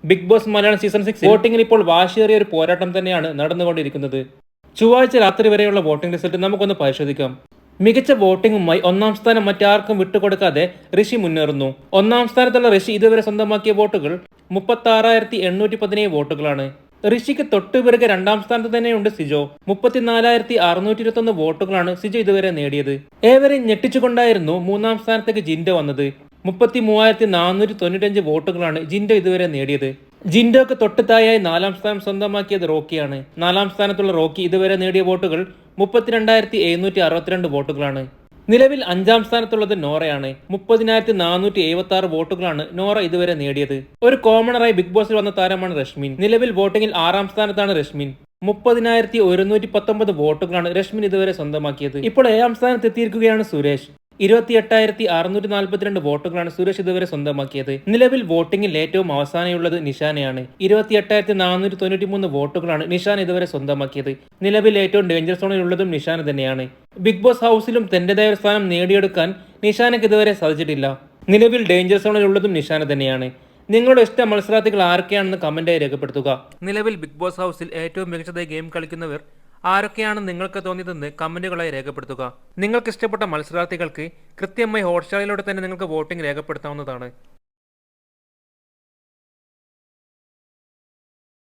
Big boss Malayalam season 6 വോട്ടിംഗിൽ ഇപ്പോൾ വാശിയേറിയ ഒരു പോരാട്ടം തന്നെയാണ് നടന്നുകൊണ്ടിരിക്കുന്നത്. ചൊവ്വാഴ്ച രാത്രി വരെയുള്ള വോട്ടിംഗ് റിസൾട്ട് നമുക്കൊന്ന് പരിശോധിക്കാം. മികച്ച വോട്ടിംഗുമായി ഒന്നാം സ്ഥാനം മറ്റാർക്കും വിട്ടുകൊടുക്കാതെ ഋഷി മുന്നേറുന്നു. ഒന്നാം സ്ഥാനത്തുള്ള ഋഷി ഇതുവരെ സ്വന്തമാക്കിയ വോട്ടുകൾ 36,817 വോട്ടുകളാണ്. ഋഷിക്ക് തൊട്ടുപിറകെ രണ്ടാം സ്ഥാനത്ത് തന്നെയുണ്ട് സിജോ. 34,621 വോട്ടുകളാണ് സിജോ ഇതുവരെ നേടിയത്. ഏവരെയും ഞെട്ടിച്ചുകൊണ്ടായിരുന്നു മൂന്നാം സ്ഥാനത്തേക്ക് ജിൻഡോ വന്നത്. 33,495 വോട്ടുകളാണ് ജിൻഡോ ഇതുവരെ നേടിയത്. ജിൻഡോക്ക് തൊട്ട് താഴെയായി നാലാം സ്ഥാനം സ്വന്തമാക്കിയത് റോക്കിയാണ്. നാലാം സ്ഥാനത്തുള്ള റോക്കി ഇതുവരെ നേടിയ വോട്ടുകൾ 32,762 വോട്ടുകളാണ്. നിലവിൽ അഞ്ചാം സ്ഥാനത്തുള്ളത് നോറയാണ്. 30,476 വോട്ടുകളാണ് നോറ ഇതുവരെ നേടിയത്. ഒരു കോമണറായി ബിഗ് ബോസിൽ വന്ന താരമാണ് രശ്മിൻ. നിലവിൽ വോട്ടിംഗിൽ ആറാം സ്ഥാനത്താണ് രശ്മിൻ. 30,119 വോട്ടുകളാണ് രശ്മിൻ ഇതുവരെ സ്വന്തമാക്കിയത്. ഇപ്പോൾ ഏഴാം സ്ഥാനത്ത് എത്തിയിരിക്കുകയാണ് സുരേഷ്. 28,642 വോട്ടുകളാണ് സുരേഷ് ഇതുവരെ സ്വന്തമാക്കിയത്. നിലവിൽ വോട്ടിംഗിൽ ഏറ്റവും അവസാനമുള്ളത് നിഷാനയാണ്. 28,493 വോട്ടുകളാണ് നിഷാൻ ഇതുവരെ സ്വന്തമാക്കിയത്. നിലവിൽ ഏറ്റവും ഡേഞ്ചർ സോണിൽ ഉള്ളതും നിഷാന തന്നെയാണ്. ബിഗ് ബോസ് ഹൗസിലും തന്റേതായ ഒരു സ്ഥാനം നേടിയെടുക്കാൻ നിഷാനയ്ക്ക് ഇതുവരെ സാധിച്ചിട്ടില്ല. നിലവിൽ ഡേഞ്ചർ സോണിൽ ഉള്ളതും നിഷാന തന്നെയാണ്. നിങ്ങളുടെ ഇഷ്ട മത്സരാർത്ഥികൾ ആരൊക്കെയാണെന്ന് കമന്റായി രേഖപ്പെടുത്തുക. നിലവിൽ ബിഗ് ബോസ് ഹൗസിൽ ഏറ്റവും മികച്ചതായി ഗെയിം കളിക്കുന്നവർ ആരൊക്കെയാണ് നിങ്ങൾക്ക് തോന്നിയതെന്ന് കമന്റുകളായി രേഖപ്പെടുത്തുക. നിങ്ങൾക്ക് ഇഷ്ടപ്പെട്ട മത്സരാർത്ഥികൾക്ക് കൃത്യമായി ഹോട്ട്സ്റ്റാറിലൂടെ തന്നെ നിങ്ങൾക്ക് വോട്ടിംഗ് രേഖപ്പെടുത്താവുന്നതാണ്.